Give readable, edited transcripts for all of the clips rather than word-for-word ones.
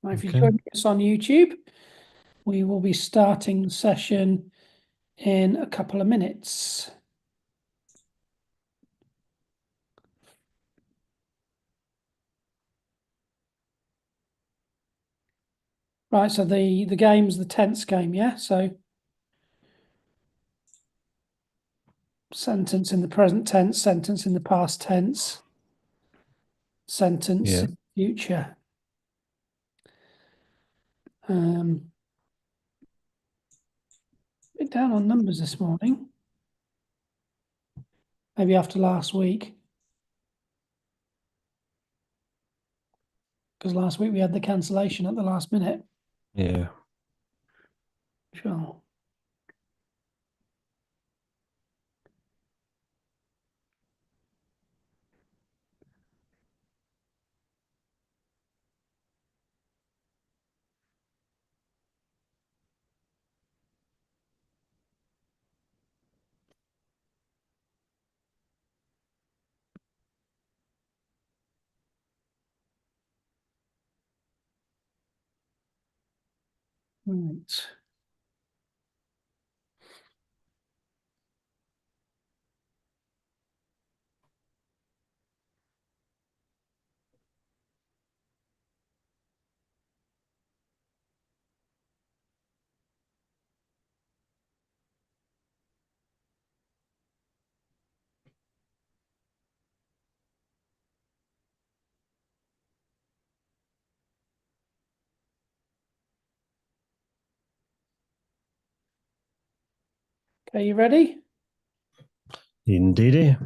Now, if you're Okay. joining us on YouTube, we will be starting the session in a couple of minutes. Right, so the game's the tense game, yeah? So sentence in the present tense, sentence in the past tense, sentence Yeah. in the future. Bit down on numbers this morning. Maybe after last week. Because last week we had the cancellation at the last minute. Yeah. Sure. Right. Okay, you ready? Indeedy.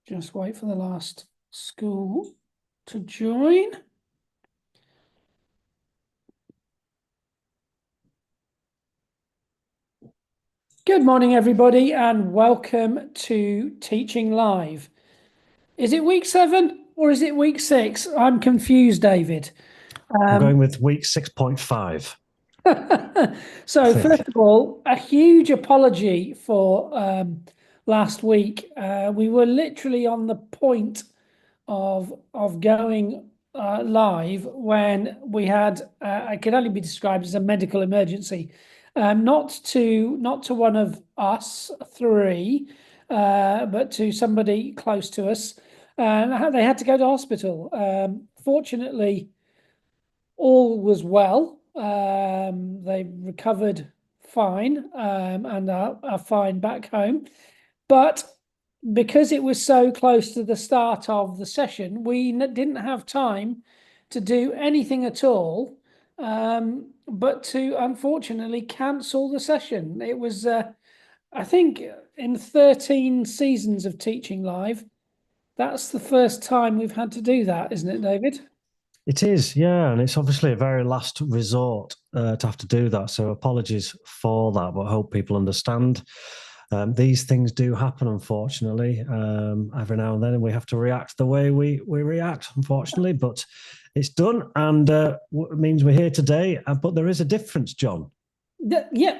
Just wait for the last school to join. Good morning, everybody, and welcome to Teaching Live. Is it week 7 or is it week 6? I'm confused, David. I'm going with week 6.5. So, first of all, a huge apology for last week. We were literally on the point of going live when we had it can only be described as a medical emergency, not to one of us three, but to somebody close to us. They had to go to hospital. Fortunately, all was well. They recovered fine, and are fine back home. But because it was so close to the start of the session, we didn't have time to do anything at all, but to unfortunately cancel the session. It was, I think, in 13 seasons of Teaching Live, that's the first time we've had to do that, isn't it, David? It is, yeah, and it's obviously a very last resort to have to do that. So apologies for that, but I hope people understand. These things do happen, unfortunately. Every now and then we have to react the way we react, unfortunately, but it's done, and it means we're here today. But there is a difference, John. Yeah.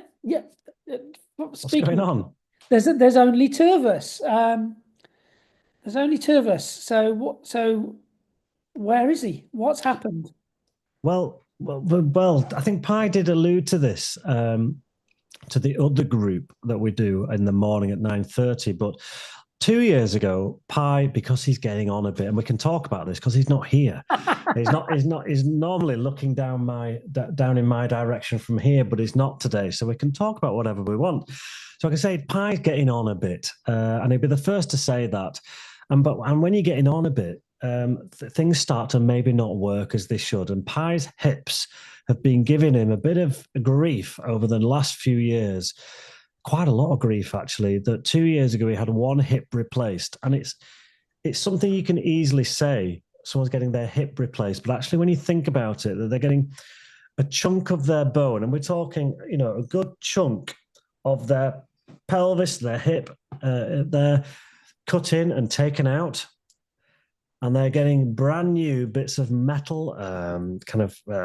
What's going on? There's only two of us. There's only two of us. So what? So where is he? What's happened? Well, I think Pi did allude to this, to the other group that we do in the morning at 9:30. But 2 years ago, Pi, because he's getting on a bit, and we can talk about this because he's not here. He's normally looking down in my direction from here, but he's not today. So we can talk about whatever we want. So I can say Pi's getting on a bit, and he'd be the first to say that. And when you're getting on a bit, things start to maybe not work as they should. And Pi's hips have been giving him a bit of grief over the last few years. Quite a lot of grief, actually. That 2 years ago he had one hip replaced, and it's something you can easily say someone's getting their hip replaced, but actually, when you think about it, that they're getting a chunk of their bone, and we're talking, a good chunk of their pelvis, their hip, their cut in and taken out, and they're getting brand new bits of metal,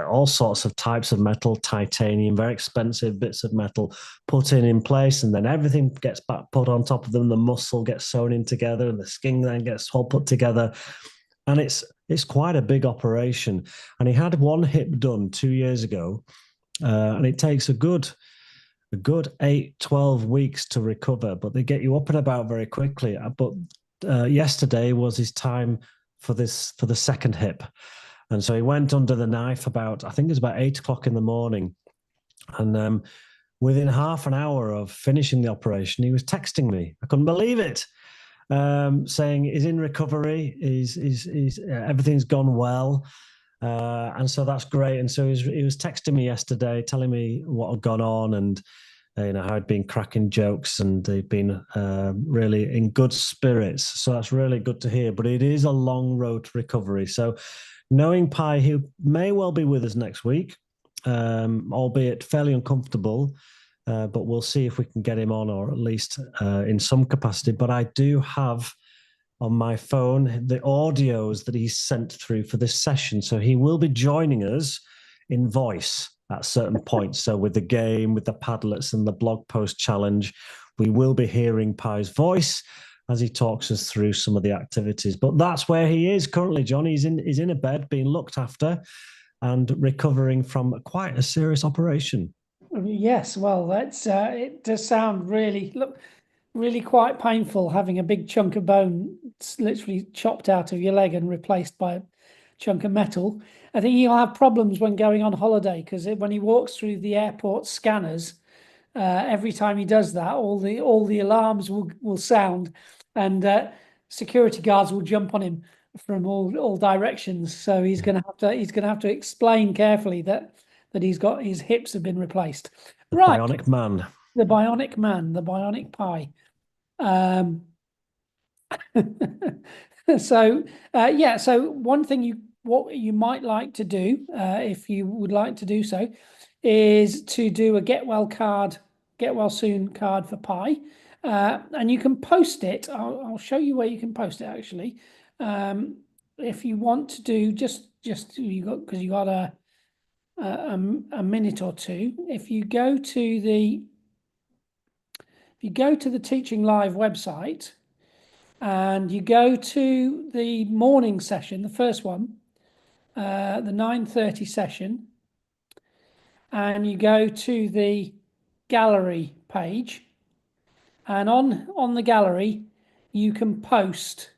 all sorts of types of metal, titanium, very expensive bits of metal put in place, and then everything gets back put on top of them. The muscle gets sewn in together, and the skin then gets all put together, and it's quite a big operation. And he had one hip done 2 years ago, and it takes a good 8-12 weeks to recover, but they get you up and about very quickly. But yesterday was his time for the second hip, and so he went under the knife about, I think it was about 8 o'clock in the morning, and within half an hour of finishing the operation, he was texting me. I couldn't believe it, saying he's in recovery, everything's gone well. And so that's great. And so he was texting me yesterday, telling me what had gone on, and how I'd been cracking jokes, and they'd been really in good spirits. So that's really good to hear. But it is a long road to recovery. So knowing Pi, he may well be with us next week, albeit fairly uncomfortable. But we'll see if we can get him on, or at least in some capacity. But I do have on my phone the audios that he's sent through for this session. So he will be joining us in voice at certain points. So with the game, with the Padlets and the blog post challenge, we will be hearing Pi's voice as he talks us through some of the activities. But that's where he is currently, John. He's in a bed being looked after and recovering from quite a serious operation. Yes, well, that's it does sound really quite painful, having a big chunk of bone literally chopped out of your leg and replaced by a chunk of metal. I think he'll have problems when going on holiday, because when he walks through the airport scanners, every time he does that, all the alarms will sound, and security guards will jump on him from all directions. So he's going to have to explain carefully that his hips have been replaced. Right, Bionic man. the bionic man, the bionic Pi. So one thing what you might like to do, if you would like to do so, is to do a get well soon card for Pi, and you can post it. I'll show you where you can post it actually. If you want to do just because you got a minute or two. If you go to the TeachingLive website, and you go to the morning session, the first one, the 9:30 session, and you go to the gallery page, and on the gallery you can post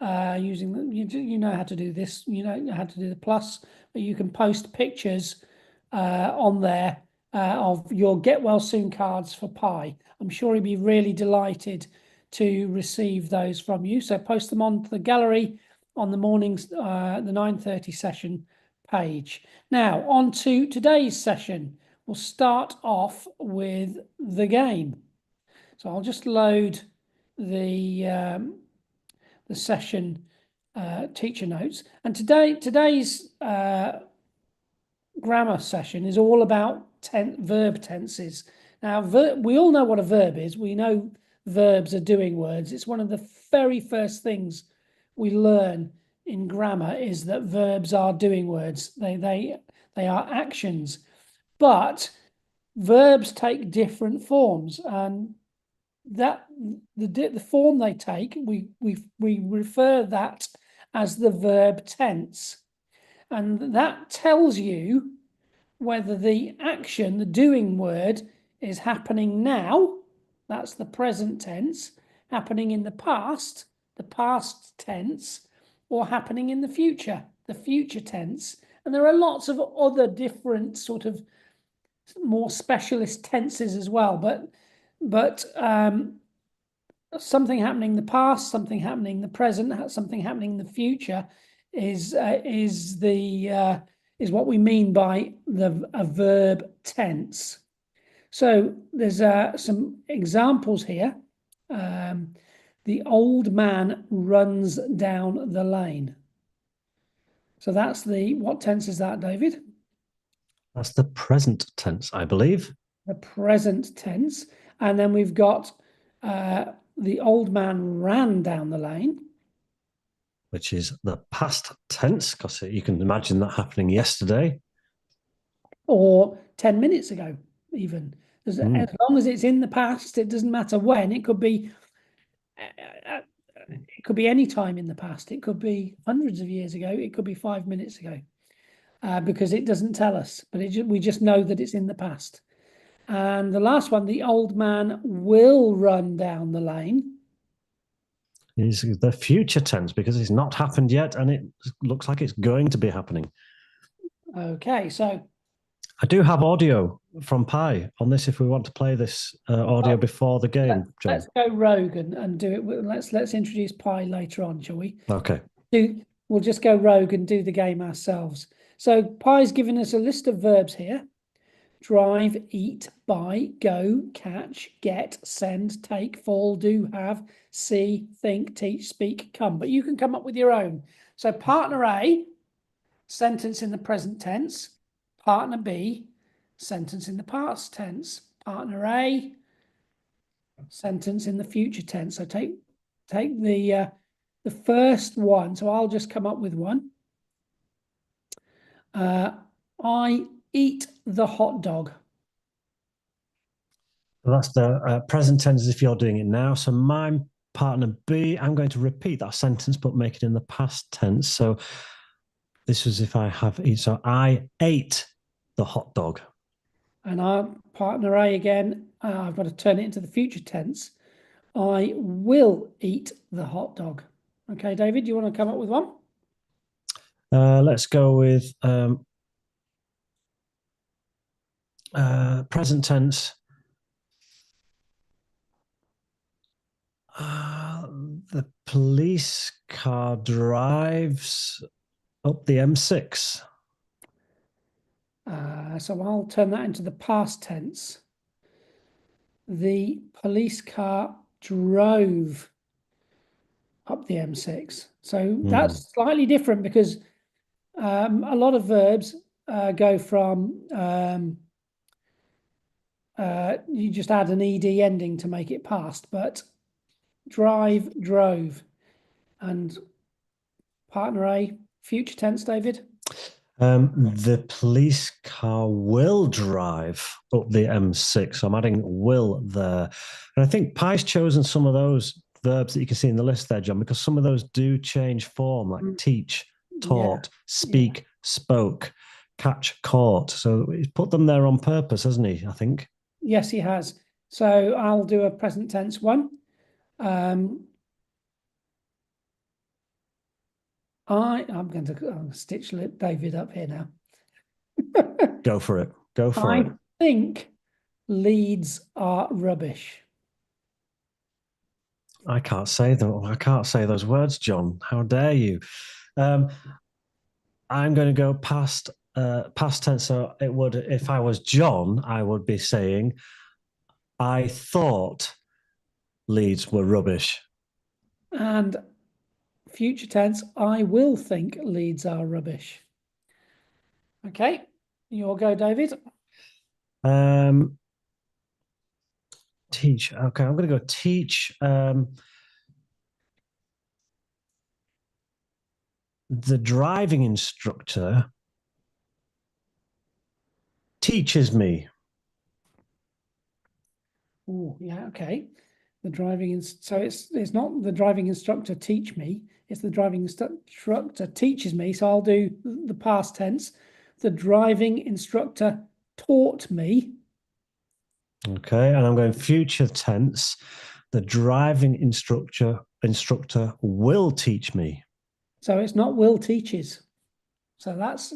using you know how to do this, you know how to do the plus, but you can post pictures on there of your get well soon cards for Pi. I'm sure he'd be really delighted to receive those from you. So post them on the gallery on the morning's the 9:30 session page. Now on to today's session. We'll start off with the game. So I'll just load the session teacher notes, and today's grammar session is all about verb tenses. Now, we all know what a verb is. We know verbs are doing words. It's one of the very first things we learn in grammar, is that verbs are doing words. They are actions, but verbs take different forms, and that the form they take, we refer that as the verb tense, and that tells you whether the action, the doing word, is happening now, that's the present tense, happening in the past tense, or happening in the future tense. And there are lots of other different sort of more specialist tenses as well, but something happening in the past, something happening in the present, something happening in the future is what we mean by a verb tense. So there's some examples here. The old man runs down the lane. So that's what tense is that, David? That's the present tense, I believe. The present tense. And then we've got the old man ran down the lane. Which is the past tense, because you can imagine that happening yesterday. Or 10 minutes ago, even. As long as it's in the past, it doesn't matter when. It could be any time in the past. It could be hundreds of years ago. It could be 5 minutes ago, because it doesn't tell us. But we just know that it's in the past. And the last one, the old man will run down the lane. Is the future tense, because it's not happened yet, and it looks like it's going to be happening. Okay, so I do have audio from Pi on this if we want to play this audio before the game, John. Let's go rogue and do it. Let's introduce Pi later on, shall we? Okay. We'll just go rogue and do the game ourselves. So Pi's given us a list of verbs here: drive, eat, buy, go, catch, get, send, take, fall, do, have, see, think, teach, speak, come. But you can come up with your own. So partner A, sentence in the present tense. Partner B, sentence in the past tense. Partner A, sentence in the future tense. So take the first one. So I'll just come up with one. I eat the hot dog. That's the present tense if you're doing it now. So my partner B, I'm going to repeat that sentence, but make it in the past tense. So this was if I have eaten. So I ate the hot dog. And our partner A again, I've got to turn it into the future tense. I will eat the hot dog. Okay, David, do you want to come up with one? Let's go with present tense. The police car drives up the M6. So I'll turn that into the past tense. The police car drove up the M6. So that's slightly different because a lot of verbs go from you just add an ed ending to make it past, but drive, drove, and partner A, future tense, David. The police car will drive up the M6. So I'm adding will there. And I think Pi's chosen some of those verbs that you can see in the list there, John, because some of those do change form, like teach, taught, speak, spoke, catch, caught. So he's put them there on purpose, hasn't he, I think? Yes, he has. So I'll do a present tense one. I'm going to stitch David up here now. Go for it. Go for it. I think Leeds are rubbish. I can't say those words, John. How dare you? I'm going to go past tense. So it would, if I was John, I would be saying, I thought Leeds were rubbish. And future tense, I will think Leeds are rubbish. Okay, you'll go, David. Teach. Okay, I'm going to go teach. The driving instructor teaches me. Oh, yeah, okay. So it's not the driving instructor teach me, it's the driving instructor teaches me. So I'll do the past tense. The driving instructor taught me. Okay, and I'm going future tense. The driving instructor will teach me. So it's not will teaches. So that's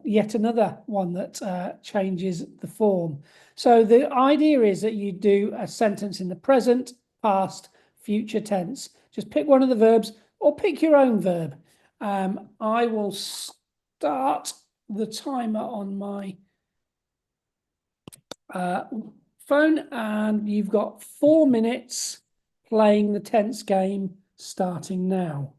yet another one that changes the form. So the idea is that you do a sentence in the present, past, future tense. Just pick one of the verbs or pick your own verb. I will start the timer on my phone, and you've got 4 minutes playing the tense game starting now.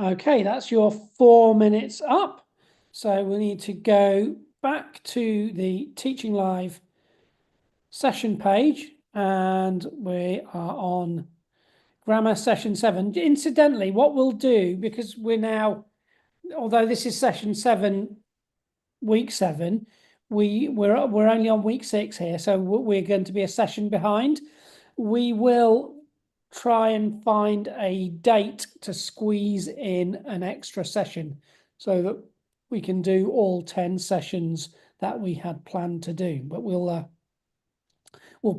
Okay, that's your 4 minutes up. So we need to go back to the TeachingLive session page, and we are on grammar session 7. Incidentally, what we'll do, because we're now, although this is session 7, week 7, we're only on week 6 here, so we're going to be a session behind. We will try and find a date to squeeze in an extra session so that we can do all 10 sessions that we had planned to do. But we'll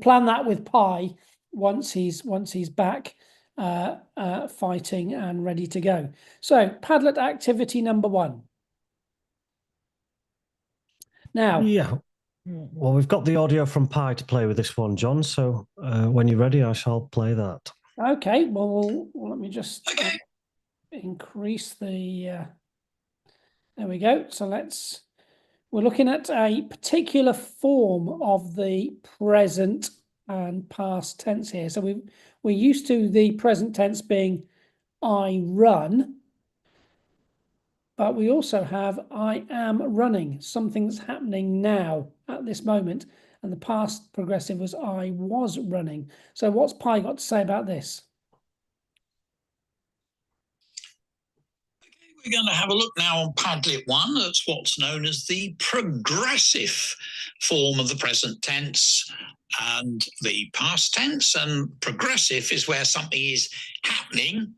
plan that with Pi once he's back fighting and ready to go. So Padlet activity number 1. Now, yeah. Well, we've got the audio from Pi to play with this one, John. So when you're ready, I shall play that. Okay. Well, let me just increase the. There we go. So we're looking at a particular form of the present and past tense here. So we're used to the present tense being I run, but we also have I am running. Something's happening now at this moment. And the past progressive was I was running. So what's Pi got to say about this? We're going to have a look now on Padlet 1. That's what's known as the progressive form of the present tense and the past tense. And progressive is where something is happening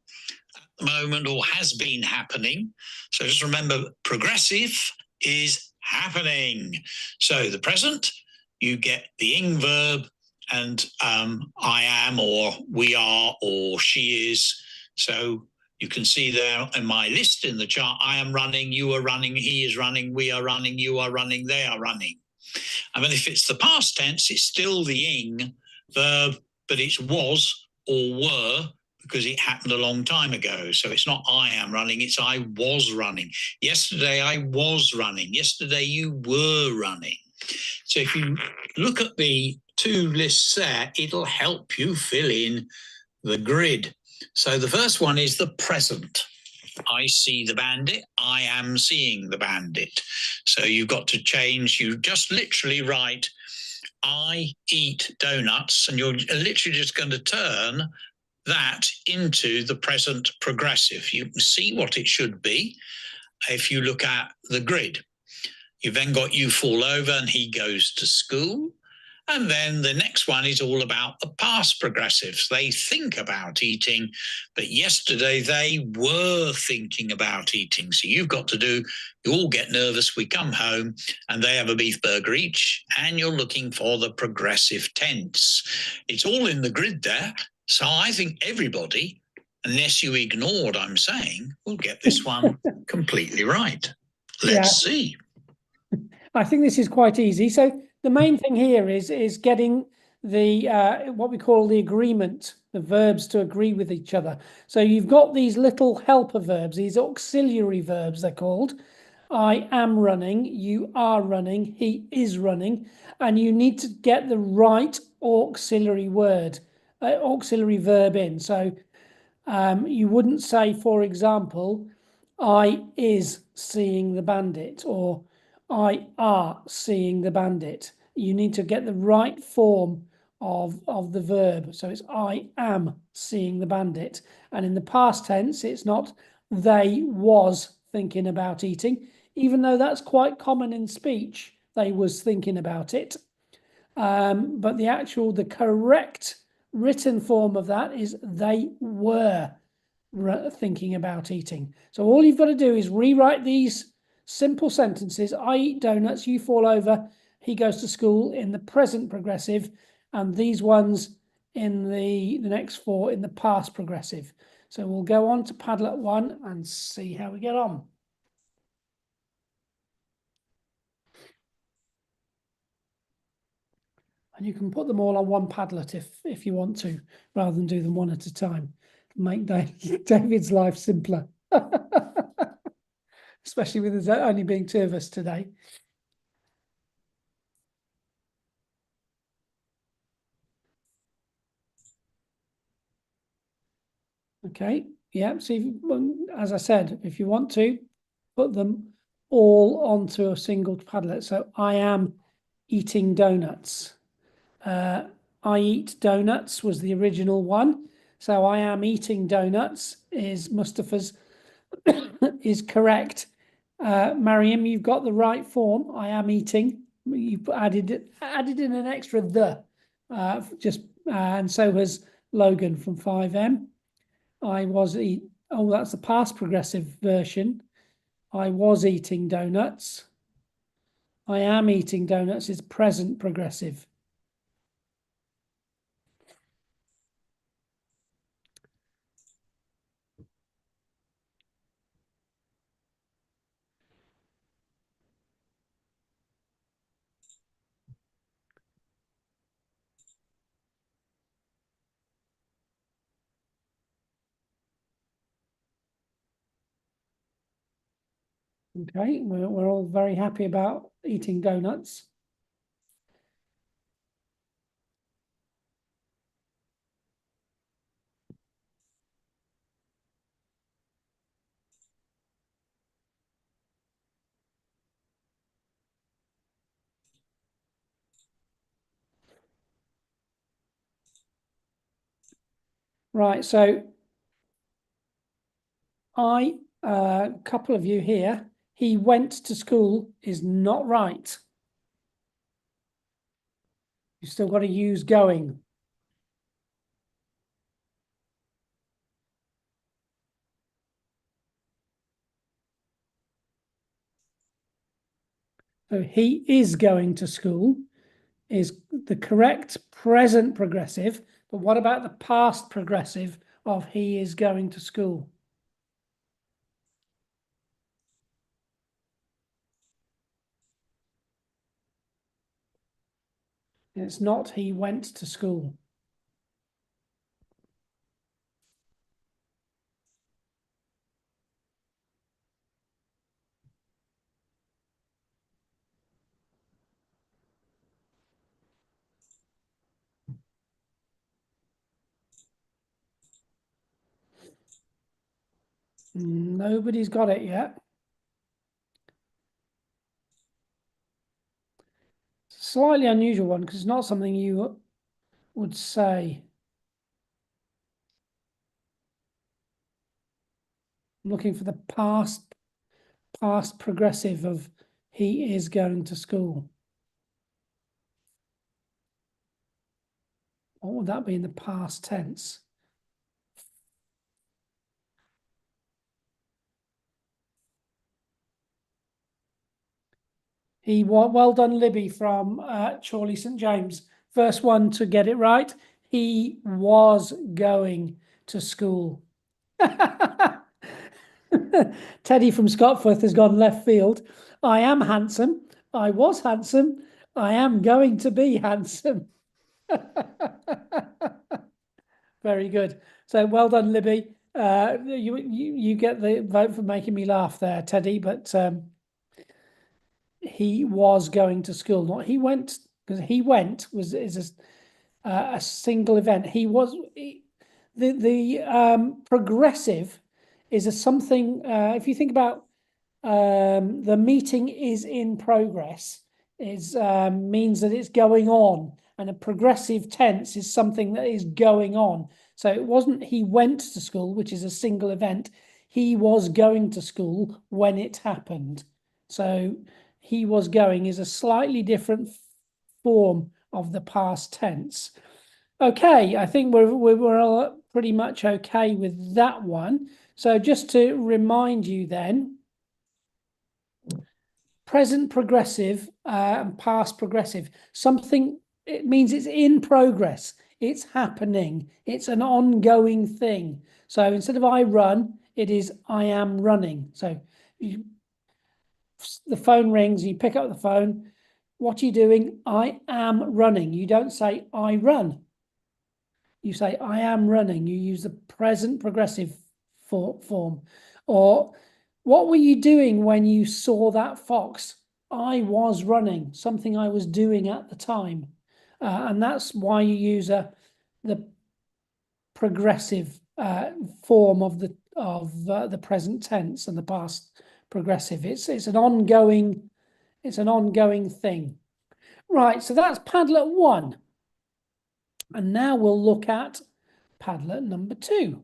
at the moment or has been happening. So just remember, progressive is happening. So the present, you get the ing verb and I am or we are or she is. So you can see there in my list in the chart, I am running, you are running, he is running, we are running, you are running, they are running. I mean, if it's the past tense, it's still the ing verb, but it's was or were because it happened a long time ago. So it's not I am running, it's I was running. Yesterday I was running. Yesterday you were running. So if you look at the 2 lists there, it'll help you fill in the grid. So the first one is the present. I see the bandit. I am seeing the bandit. So you've got to change. You just literally write, I eat donuts, and you're literally just going to turn that into the present progressive. You can see what it should be if you look at the grid. You've then got you fall over and he goes to school. And then the next one is all about the past progressives. They think about eating, but yesterday they were thinking about eating. So you've got to do, you all get nervous, we come home and they have a beef burger each, and you're looking for the progressive tense. It's all in the grid there. So I think everybody, unless you ignore what I'm saying, will get this one completely right. Let's see. I think this is quite easy. So the main thing here is getting the what we call the agreement, the verbs to agree with each other. So you've got these little helper verbs, these auxiliary verbs they're called. I am running, you are running, he is running, and you need to get the right auxiliary word, auxiliary verb in. So you wouldn't say, for example, I is seeing the bandit or I are seeing the bandit. You need to get the right form of the verb. So it's I am seeing the bandit. And in the past tense, it's not they was thinking about eating, even though that's quite common in speech. They was thinking about it. But the correct written form of that is they were thinking about eating. So all you've got to do is rewrite these simple sentences. I eat donuts, you fall over, he goes to school in the present progressive, and these ones in the next 4 in the past progressive. So we'll go on to Padlet 1 and see how we get on. And you can put them all on one Padlet if you want to, rather than do them one at a time. Make David's life simpler. Especially with there only being 2 of us today. Okay, Yeah, so as I said, if you want to, put them all onto a single Padlet. So I am eating donuts. I eat donuts was the original one. So I am eating donuts is Mustafa's is correct. Mariam, you've got the right form. I am eating. You've added in an extra the, and so has Logan from 5M. I was oh, that's the past progressive version. I was eating donuts. I am eating donuts is present progressive. Okay, we're all very happy about eating donuts. Right, so a couple of you here, he went to school is not right. You've still got to use going. So he is going to school is the correct present progressive, but what about the past progressive of he is going to school? It's not he went to school. Nobody's got it yet. Slightly unusual one because it's not something you would say. I'm looking for the past progressive of he is going to school. What would that be in the past tense? Well done, Libby from Chorley St. James. First one to get it right. He was going to school. Teddy from Scotforth has gone left field. I am handsome. I was handsome. I am going to be handsome. Very good. So well done, Libby. You get the vote for making me laugh there, Teddy. But he was going to school, not he went, because he went is a single event. He was the progressive is a something. If you think about the meeting is in progress, is means that it's going on, and a progressive tense is something that is going on. So it wasn't he went to school, which is a single event. He was going to school when it happened. So he was going is a slightly different form of the past tense. Okay, I think we're all pretty much okay with that one. So just to remind you then, present progressive and past progressive, something, it means it's in progress, it's happening, it's an ongoing thing. So instead of I run, it is I am running. So the phone rings, you pick up the phone. What are you doing? I am running. You don't say I run. You say I am running. You use the present progressive form. Or what were you doing when you saw that fox? I was running, something I was doing at the time. And that's why you use the progressive form of the present tense and the past progressive. It's an ongoing thing. Right, so that's Padlet 1. And now we'll look at Padlet number 2.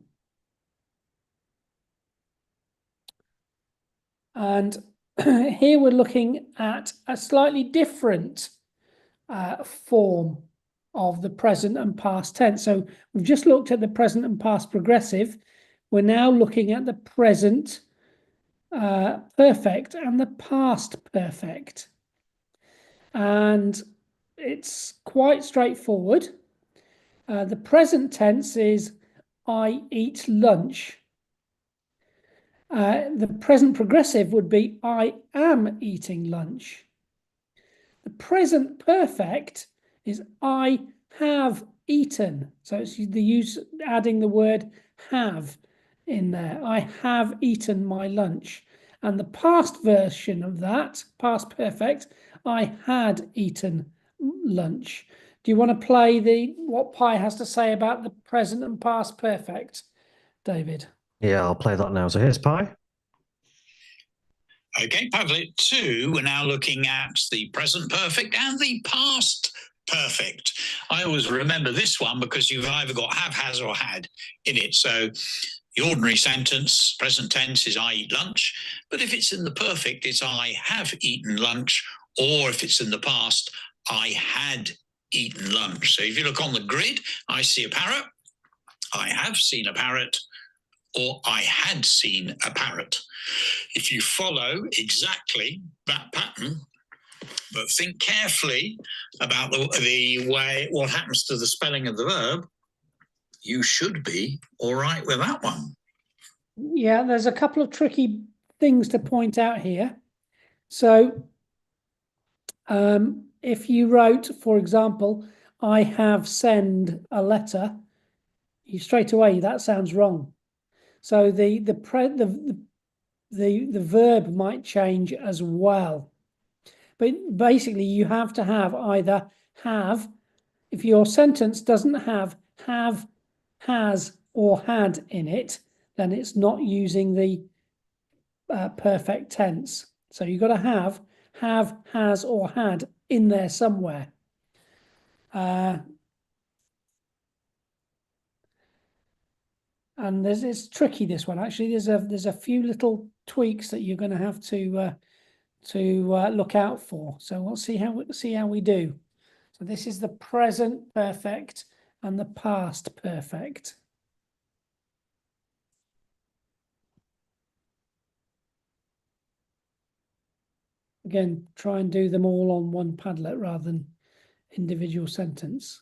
And here we're looking at a slightly different form of the present and past tense. So we've just looked at the present and past progressive. We're now looking at the present perfect and the past perfect. And it's quite straightforward. The present tense is I eat lunch. The present progressive would be I am eating lunch. The present perfect is I have eaten. So it's the use adding the word have in there. I have eaten my lunch. And the past version of that, past perfect, I had eaten lunch. Do you want to play what Pi has to say about the present and past perfect, David? Yeah, I'll play that now. So here's Pi. Okay, Padlet 2, we're now looking at the present perfect and the past perfect. I always remember this one because you've either got have, has, or had in it. So the ordinary sentence, present tense, is I eat lunch. But if it's in the perfect, it's I have eaten lunch. Or if it's in the past, I had eaten lunch. So if you look on the grid, I see a parrot. I have seen a parrot. Or I had seen a parrot. If you follow exactly that pattern, but think carefully about the way, what happens to the spelling of the verb, you should be all right with that one. Yeah, there's a couple of tricky things to point out here. So if you wrote, for example, I have send a letter, you straight away, that sounds wrong. So the verb might change as well. But basically you have to have either have, if your sentence doesn't have, has, or had in it, then it's not using the perfect tense. So you've got to have, has, or had in there somewhere. And it's tricky, this one. Actually, there's a few little tweaks that you're going to have to look out for. So we'll see how we do. So this is the present perfect and the past perfect. Again, try and do them all on one Padlet rather than individual sentence.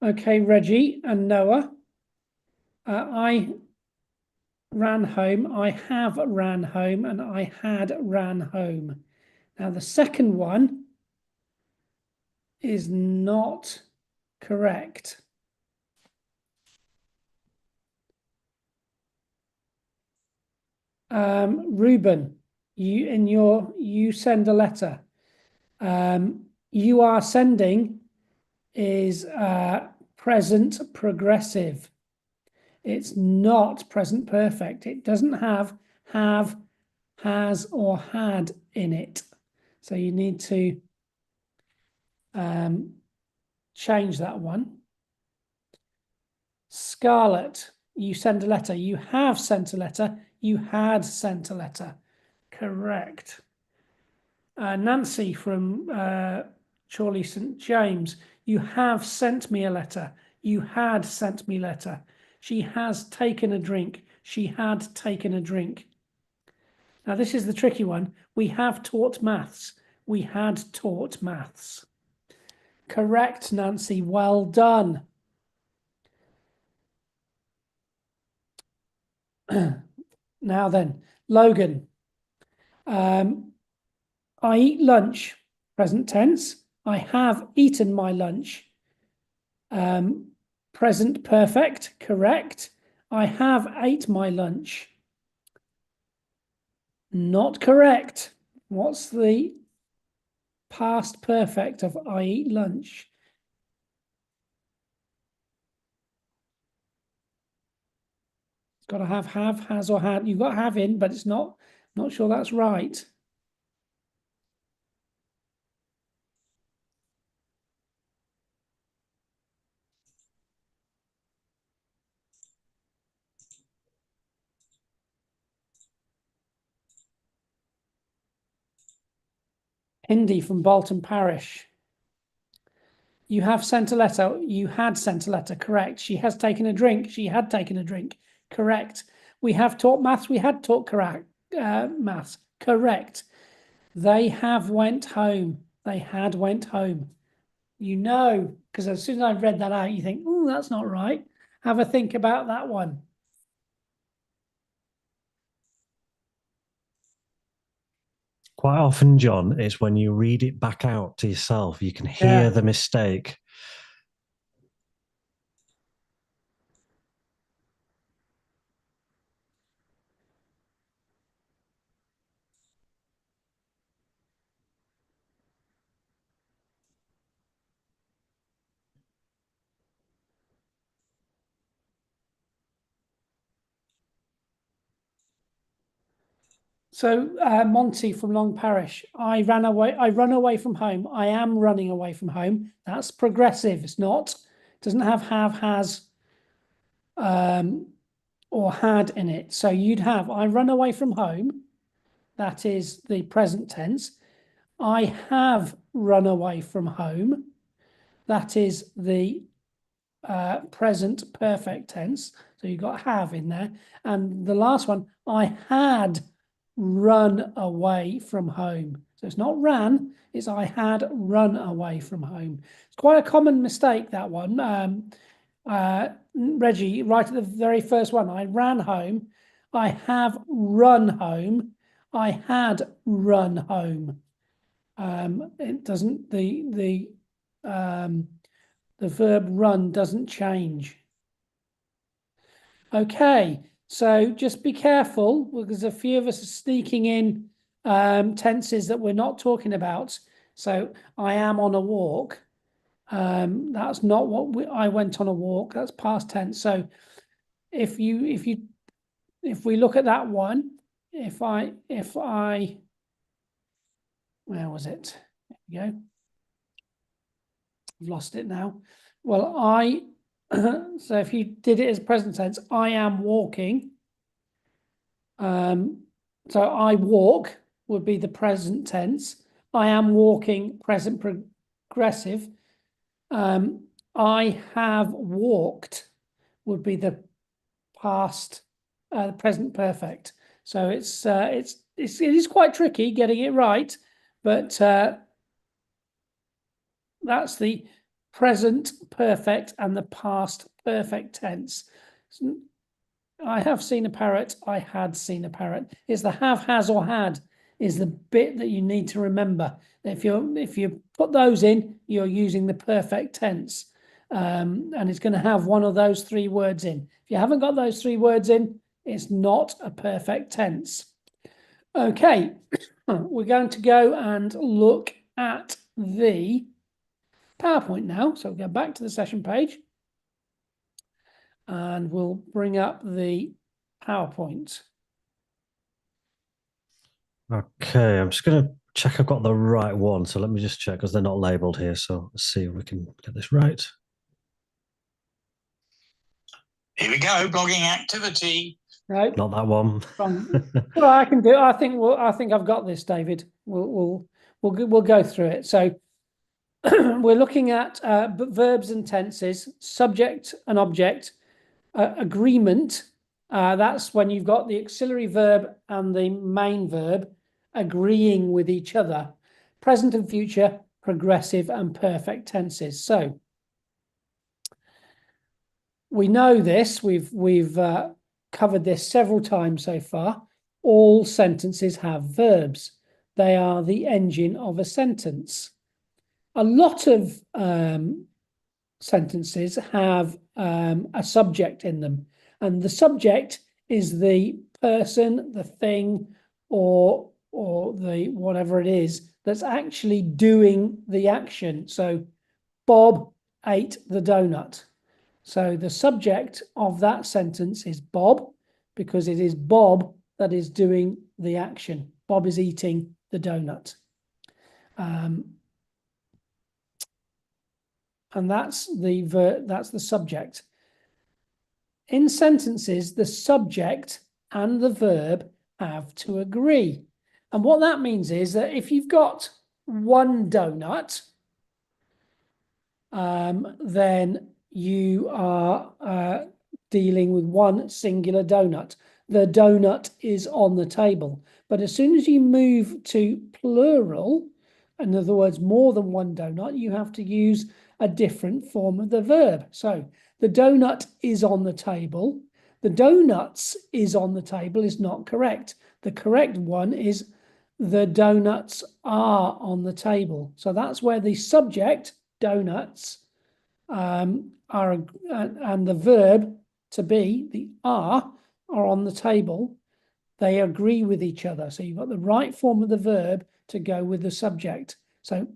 Okay, Reggie and Noah. I ran home, I have ran home, and I had ran home. Now the second one is not correct. Ruben, you send a letter. You are sending is present progressive. It's not present perfect. It doesn't have, has, or had in it. So you need to change that one. Scarlett, you send a letter. You have sent a letter. You had sent a letter. Correct. Nancy from Chorley St. James, you have sent me a letter. You had sent me a letter. She has taken a drink. She had taken a drink. Now, this is the tricky one. We have taught maths. We had taught maths. Correct, Nancy. Well done. Now then, Logan. I eat lunch, present tense. I have eaten my lunch. Present perfect, correct. I have ate my lunch. Not correct. What's the past perfect of I eat lunch? It's got to have, has, or had. You've got have in, but it's not sure that's right. Indy from Bolton Parish. You have sent a letter. You had sent a letter. Correct. She has taken a drink. She had taken a drink. Correct. We have taught maths. We had taught maths. Correct. They have went home. They had went home. You know, because as soon as I've read that out, you think, oh, that's not right. Have a think about that one. Quite often, John, it's when you read it back out to yourself, you can hear the mistake. So Monty from Long Parish, I run away from home. I am running away from home. That's progressive. It's not, doesn't have, has, or had in it. So you'd have, I run away from home. That is the present tense. I have run away from home. That is the present perfect tense. So you've got have in there. And the last one, I had run away from home. So it's not ran, it's I had run away from home. It's quite a common mistake, that one. Reggie, right at the very first one, I ran home. I have run home. I had run home. It doesn't, the verb run doesn't change. Okay, so just be careful because a few of us are sneaking in tenses that we're not talking about. So I am on a walk. That's not what I went on a walk. That's past tense. So if we look at that one, if I where was it? There we go. I've lost it now. Well, so if you did it as present tense, I am walking. So I walk would be the present tense. I am walking, present progressive. I have walked would be the past, present perfect. So it is quite tricky getting it right, but that's the present perfect and the past perfect tense. I have seen a parrot. I had seen a parrot. It's the have, has, or had is the bit that you need to remember. If you put those in, you're using the perfect tense, and it's going to have one of those three words in. If you haven't got those three words in, it's not a perfect tense. Okay, we're going to go and look at the PowerPoint now. So we'll go back to the session page and we'll bring up the PowerPoint. Okay, I'm just going to check I've got the right one. So let me just check because they're not labeled here. So let's see if we can get this right. Here we go, blogging activity. No, not that one. Well, I can do. I think I've got this, David. We'll go through it. So we're looking at verbs and tenses, subject and object, agreement, That's when you've got the auxiliary verb and the main verb agreeing with each other. Present and future, progressive and perfect tenses. So we know this. We've covered this several times so far. All sentences have verbs. They are the engine of a sentence. A lot of sentences have a subject in them, and the subject is the person, the thing, or the whatever it is that's actually doing the action. So Bob ate the donut. So the subject of that sentence is Bob, because it is Bob that is doing the action. Bob is eating the donut. And that's the subject. In sentences, the subject and the verb have to agree. And what that means is that if you've got one donut, then you are dealing with one singular donut. The donut is on the table. But as soon as you move to plural, in other words, more than one donut, you have to use a different form of the verb. So the donut is on the table. The donuts is on the table is not correct. The correct one is the donuts are on the table. So that's where the subject, donuts, and the verb to be, the are on the table. They agree with each other. So you've got the right form of the verb to go with the subject. So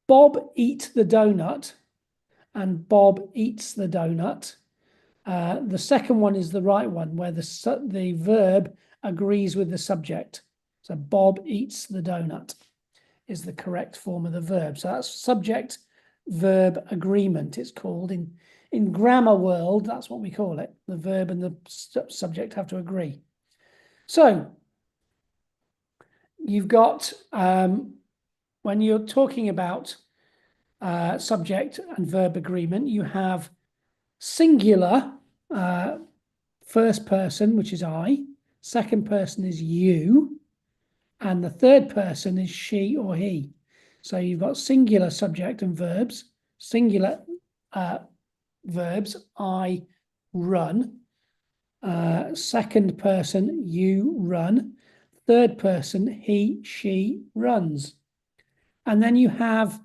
Bob eat the donut and Bob eats the donut. The second one is the right one, where the verb agrees with the subject. So Bob eats the donut is the correct form of the verb. So that's subject verb agreement, it's called. In grammar world, that's what we call it. The verb and the subject have to agree. So you've got, when you're talking about subject and verb agreement, you have singular, first person, which is I, second person is you, and the third person is she or he. So you've got singular subject and verbs, singular verbs, I run, second person, you run, third person, he, she runs. And then you have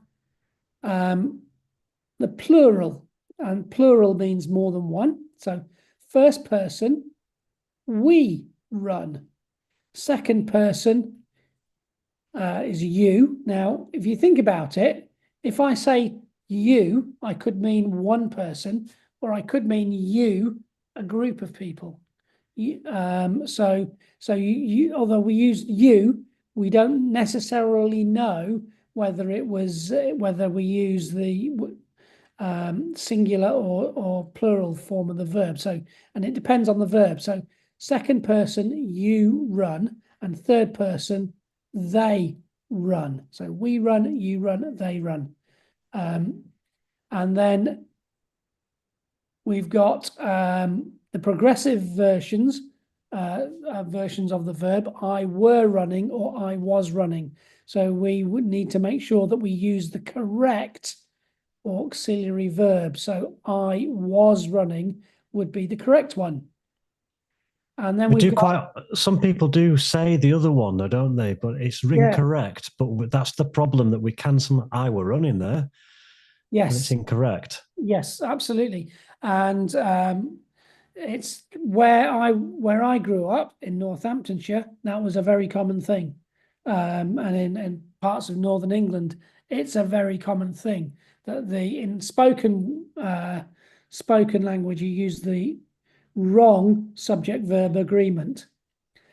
the plural, and plural means more than one. So first person, we run. Second person is you. Now, if you think about it, if I say you, I could mean one person, or I could mean you, a group of people. So you, although we use you, we don't necessarily know whether we use the singular or plural form of the verb. So, and it depends on the verb. So second person, you run, and third person, they run. So we run, you run, they run. And then we've got the progressive versions of the verb, I were running or I was running. So we would need to make sure that we use the correct auxiliary verb. So I was running would be the correct one. And then some people do say the other one though, don't they? But it's incorrect. But that's the problem, that we can I were running there. Yes. And it's incorrect. Yes, absolutely. And it's where I grew up in Northamptonshire, that was a very common thing. And in parts of Northern England, it's a very common thing that in spoken language, you use the wrong subject verb agreement.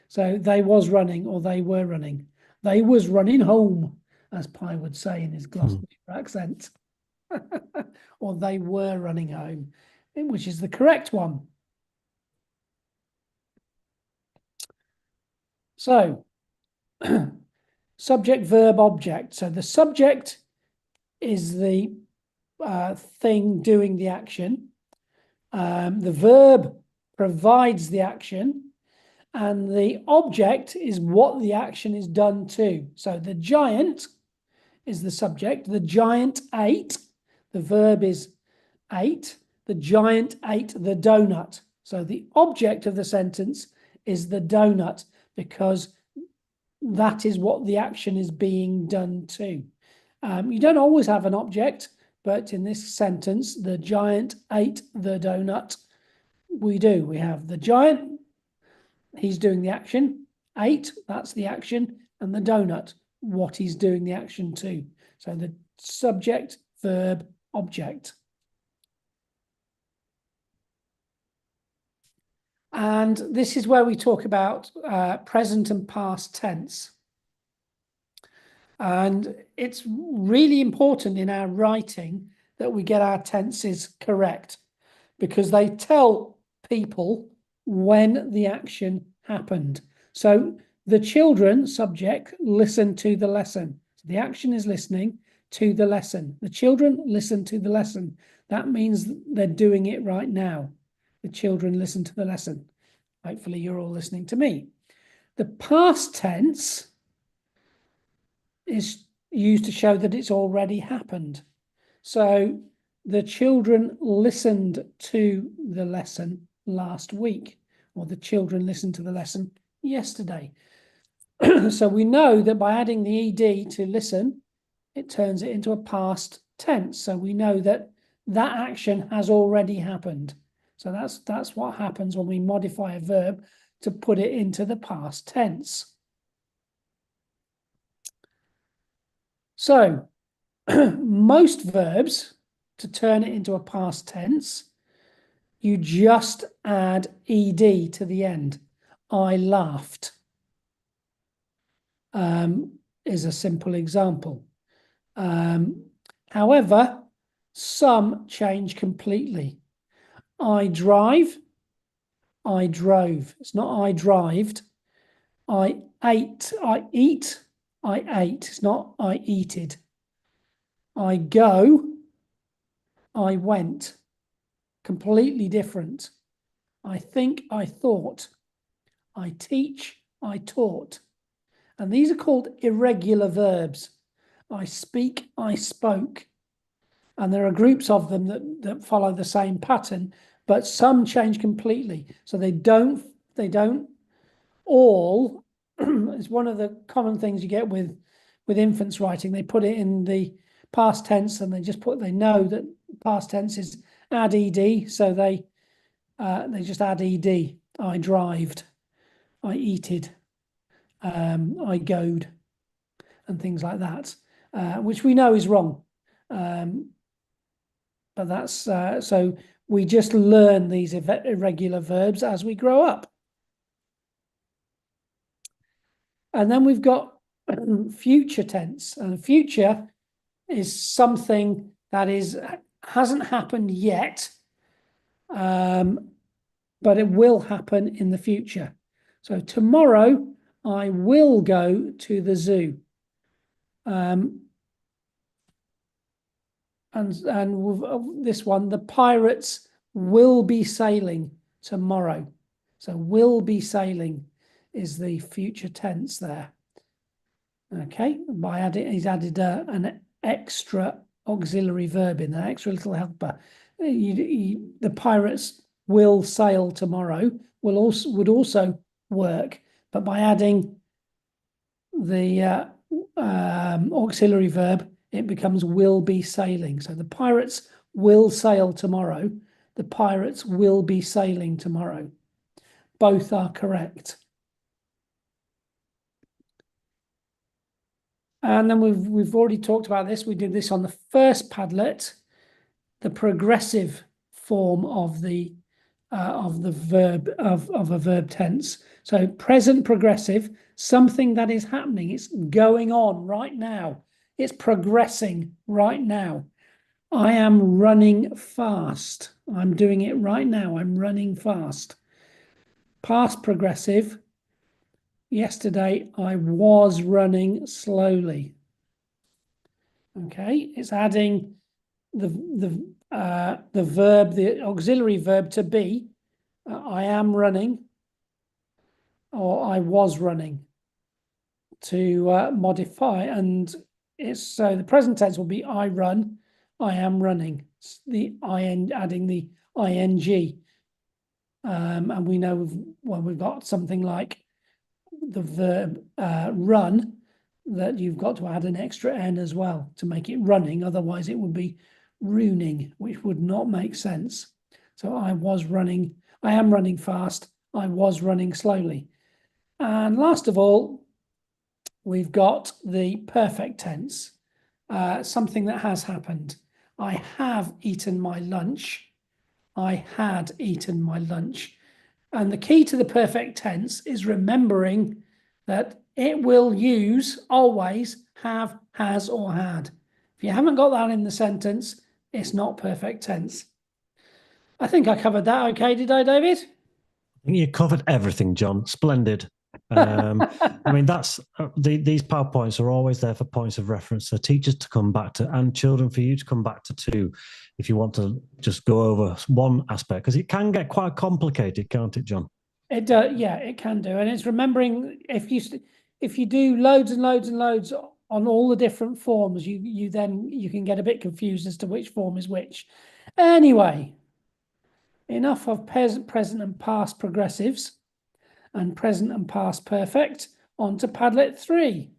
So they was running or they were running. They was running home, as Pi would say in his Gloucestershire accent. Or they were running home, which is the correct one. So subject, verb, object. So the subject is the thing doing the action. The verb provides the action, and the object is what the action is done to. So the giant is the subject. The giant ate. The verb is ate. The giant ate the donut. So the object of the sentence is the donut, because that is what the action is being done to. You don't always have an object, but in this sentence, the giant ate the donut, we do. We have the giant, he's doing the action, ate, that's the action, and the donut, what he's doing the action to. So the subject, verb, object. And this is where we talk about present and past tense. And it's really important in our writing that we get our tenses correct, because they tell people when the action happened. So the children, subject, listen to the lesson. So the action is listening to the lesson. The children listen to the lesson. That means they're doing it right now. The children listen to the lesson. Hopefully you're all listening to me. The past tense is used to show that it's already happened. So the children listened to the lesson last week, or the children listened to the lesson yesterday. So we know that by adding the ed to listen, it turns it into a past tense. So we know that that action has already happened. So that's what happens when we modify a verb to put it into the past tense. So most verbs, to turn it into a past tense, you just add ed to the end. I laughed is a simple example. However, some change completely. I drive, I drove. It's not I drived. I ate, I eat, I ate. It's not I eated. I go, I went. Completely different. I think, I thought. I teach, I taught. And these are called irregular verbs. I speak, I spoke. And there are groups of them that follow the same pattern, but some change completely. So they don't all, it's one of the common things you get with infants writing. They put it in the past tense, and they know that past tense is add ed, so they just add ed. I drived, I eated, I goed, and things like that, which we know is wrong. But that's so we just learn these irregular verbs as we grow up. And then we've got future tense, and future is something that hasn't happened yet, but it will happen in the future. So tomorrow I will go to the zoo. And with this one, the pirates will be sailing tomorrow. So will be sailing is the future tense there. Okay, he's added an extra auxiliary verb in there, extra little helper. The pirates will sail tomorrow would also work, but by adding the auxiliary verb, it becomes will be sailing. So the pirates will sail tomorrow. The pirates will be sailing tomorrow. Both are correct. And then we've already talked about this. We did this on the first Padlet, the progressive form of the verb of a verb tense. So present progressive, something that is happening. It's going on right now. It's progressing right now. I am running fast. I'm doing it right now. I'm running fast. Past progressive. Yesterday, I was running slowly. Okay, it's adding the verb, the auxiliary verb to be, I am running, or I was running, to modify. And so the present tense will be I run, I am running. It's the in, adding the ing. And we know we've got something like the verb run, that you've got to add an extra n as well to make it running. Otherwise, it would be ruining, which would not make sense. So I was running, I am running fast, I was running slowly. And last of all, we've got the perfect tense, something that has happened. I have eaten my lunch. I had eaten my lunch. And the key to the perfect tense is remembering that it will use always have, has, or had. If you haven't got that in the sentence, it's not perfect tense. I think I covered that okay, did I, David? I think you covered everything, John. Splendid. I mean, that's these PowerPoints are always there for points of reference for teachers to come back to, and children for you to come back to too, if you want to just go over one aspect, because it can get quite complicated, can't it, John? It does, yeah, it can do, and it's remembering if you do loads and loads and loads on all the different forms, you can get a bit confused as to which form is which. Anyway, enough of present and past progressives and present and past perfect. On to Padlet 3.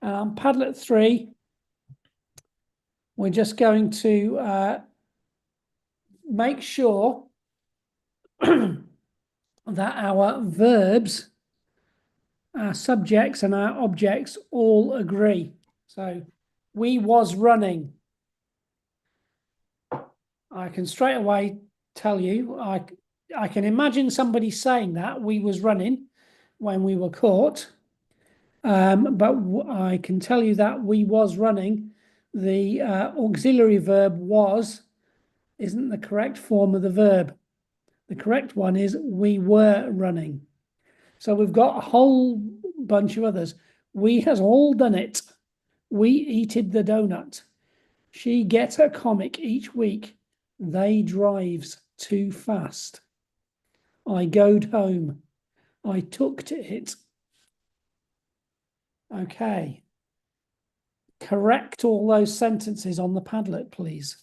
And on Padlet 3, we're just going to make sure that our verbs, our subjects and our objects all agree. So we was running. I can straight away tell you, I can imagine somebody saying that we was running when we were caught. But I can tell you that we was running. The auxiliary verb was isn't the correct form of the verb. The correct one is we were running. So we've got a whole bunch of others. We has all done it. We eated the donut. She gets a comic each week. They drives too fast. I goed home. I took to it. Okay. Correct all those sentences on the Padlet, please.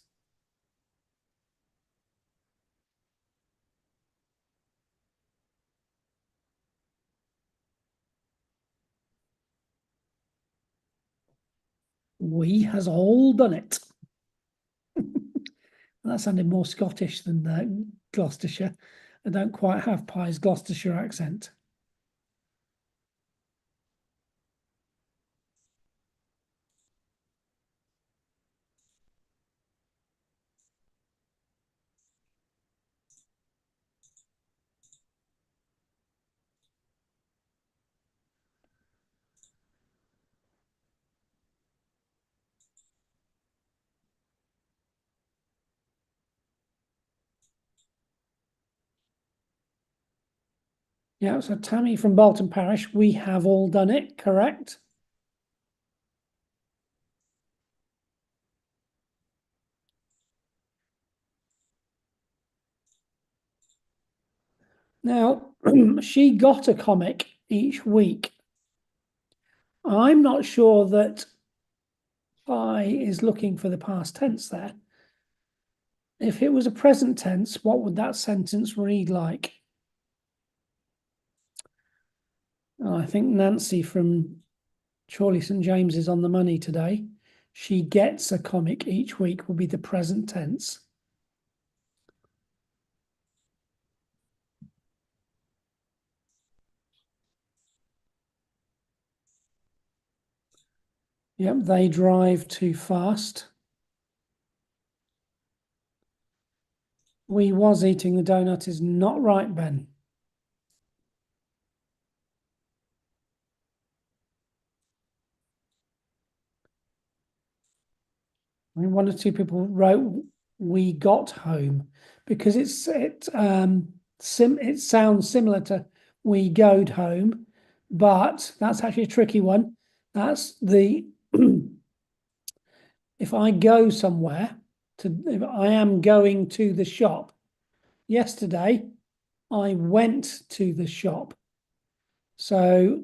We has all done it. That sounded more Scottish than Gloucestershire. I don't quite have Pye's Gloucestershire accent. Yeah, so Tammy from Bolton Parish, we have all done it, correct? Now, she got a comic each week. I'm not sure that I is looking for the past tense there. If it was a present tense, what would that sentence read like? I think Nancy from Chorley St James is on the money today. She gets a comic each week will be the present tense. Yep, they drive too fast. We was eating the donut is not right, Ben. I mean, one or two people wrote we got home because it sounds similar to we goed home, but that's actually a tricky one. That's the if I go somewhere if I am going to the shop. Yesterday, I went to the shop. So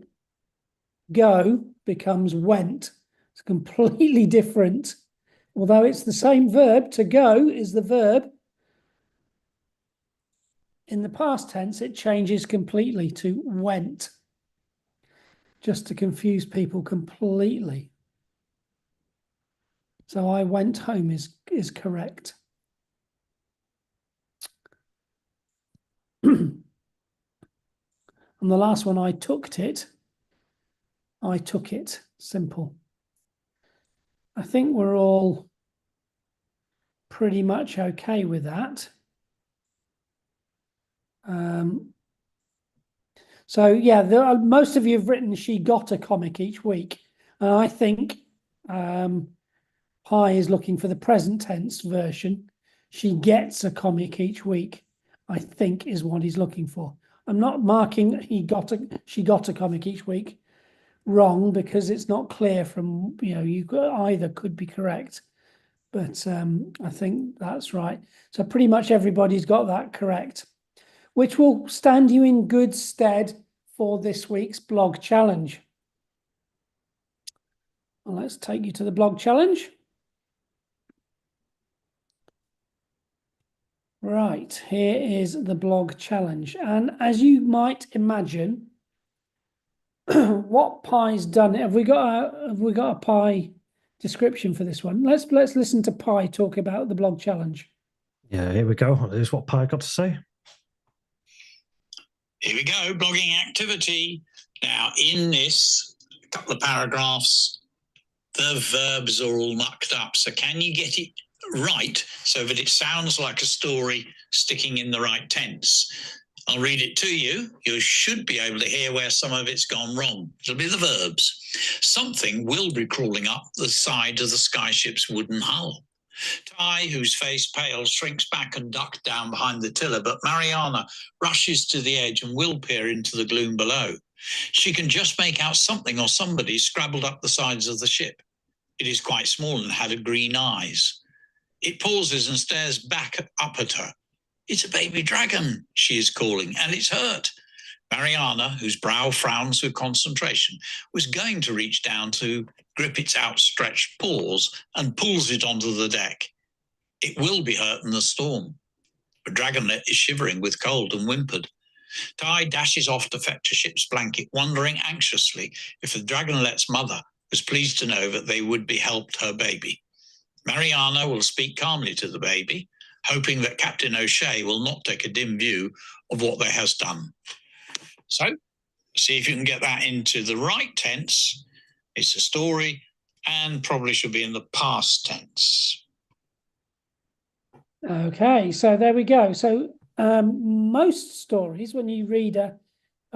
go becomes went. It's completely different. Although it's the same verb, to go is the verb. In the past tense, it changes completely to went, just to confuse people completely. So I went home is correct. And the last one, I tooked it. I took it. Simple. I think we're all pretty much okay with that. So yeah, most of you have written she got a comic each week. And I think Pi is looking for the present tense version. She gets a comic each week, I think, is what he's looking for. I'm not marking she got a comic each week wrong, because it's not clear from, either could be correct. But I think that's right. So pretty much everybody's got that correct, which will stand you in good stead for this week's blog challenge. Well, let's take you to the blog challenge. Right, here is the blog challenge. And as you might imagine, what Pi's done, have we got a Pi description for this one? Let's listen to Pi talk about the blog challenge. Yeah, here we go. Here's what Pi got to say. Here we go, blogging activity. Now, in this couple of paragraphs, the verbs are all mucked up. So can you get it right so that it sounds like a story sticking in the right tense? I'll read it to you. You should be able to hear where some of it's gone wrong. It'll be the verbs. Something will be crawling up the side of the skyship's wooden hull. Ty, whose face pale, shrinks back and ducks down behind the tiller, but Mariana rushes to the edge and will peer into the gloom below. She can just make out something or somebody scrabbled up the sides of the ship. It is quite small and had green eyes. It pauses and stares back up at her. It's a baby dragon, she is calling, and it's hurt. Mariana, whose brow frowns with concentration, was going to reach down to grip its outstretched paws and pulls it onto the deck. It will be hurt in the storm. The dragonlet is shivering with cold and whimpered. Ty dashes off to fetch a ship's blanket, wondering anxiously if the dragonlet's mother was pleased to know that they would be helped her baby. Mariana will speak calmly to the baby, hoping that Captain O'Shea will not take a dim view of what they has done. So, see if you can get that into the right tense. It's a story and probably should be in the past tense. Okay, so there we go. So most stories, when you read a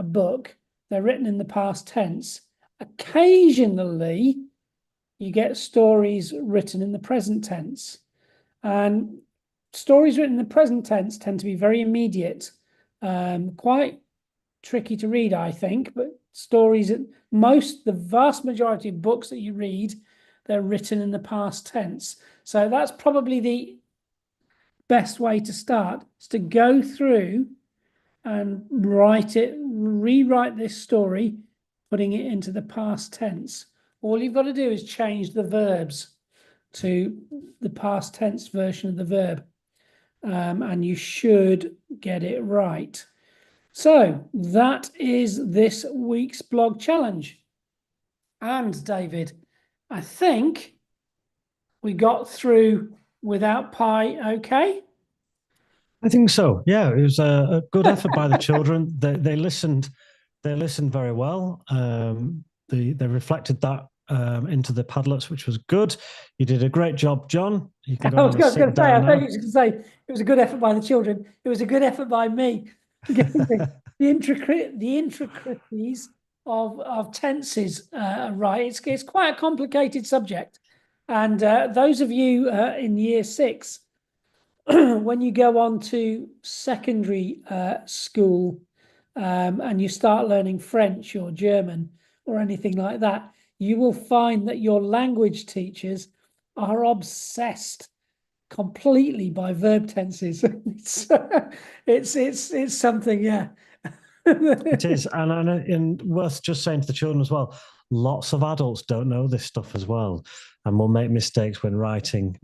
book, they're written in the past tense. Occasionally, you get stories written in the present tense. And stories written in the present tense tend to be very immediate, quite tricky to read, I think, but stories, the vast majority of books that you read, they're written in the past tense. So that's probably the best way to start, is to go through and rewrite this story, putting it into the past tense. All you've got to do is change the verbs to the past tense version of the verb, and you should get it right. So that is this week's blog challenge. And David, I think we got through without Pi okay? I think so. Yeah, it was a good effort by the children. They listened very well. They reflected that into the Padlets, which was good. You did a great job, John. You can go I was going to say, I thought you were going to say it was a good effort by the children. It was a good effort by me. the intricacies of tenses right. It's quite a complicated subject. And those of you in year 6, when you go on to secondary school and you start learning French or German or anything like that, you will find that your language teachers are obsessed completely by verb tenses. It's something, yeah. It is, and worth just saying to the children as well, lots of adults don't know this stuff as well, and will make mistakes when writing,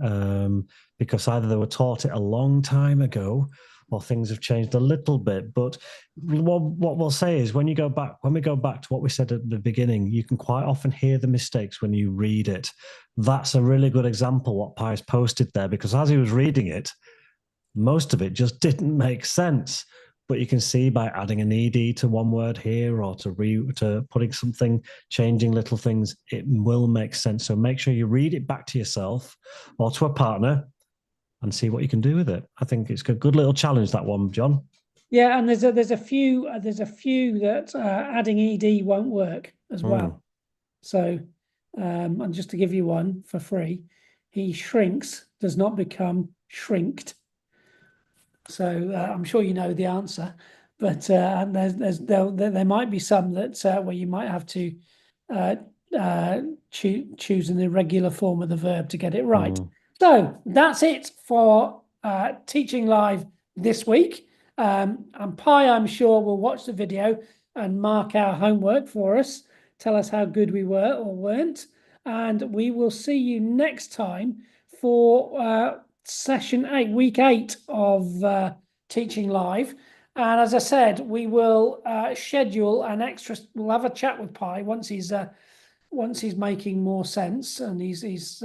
because either they were taught it a long time ago or things have changed a little bit. But what we'll say is when we go back to what we said at the beginning, you can quite often hear the mistakes when you read it. That's a really good example what Pi's posted there, because as he was reading it, most of it just didn't make sense. But you can see by adding an ed to one word here, or to putting something, changing little things, it will make sense. So make sure you read it back to yourself or to a partner and see what you can do with it. I think it's a good little challenge, that one, John. Yeah, and there's a few that adding ed won't work as well. So, and just to give you one for free, he shrinks does not become shrinked. So I'm sure you know the answer, but there might be some that where you might have to choose an irregular form of the verb to get it right. So that's it for Teaching Live this week. And Pi, I'm sure, will watch the video and mark our homework for us, tell us how good we were or weren't, and we will see you next time for session 8, week 8 of Teaching Live. And as I said, we will schedule an extra. We'll have a chat with Pi once he's making more sense and he's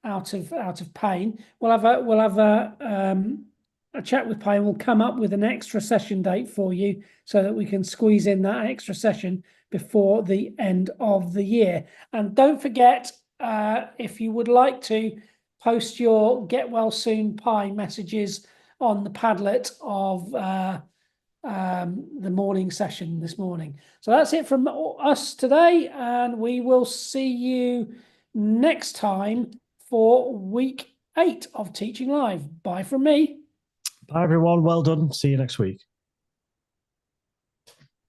out of pain. We'll have a chat with Pi, and we'll come up with an extra session date for you so that we can squeeze in that extra session before the end of the year. And don't forget, if you would like to, post your get well soon Pi messages on the Padlet of the morning session this morning. So that's it from us today, and we will see you next time for week 8 of Teaching Live. Bye from me. Bye, everyone. Well done. See you next week.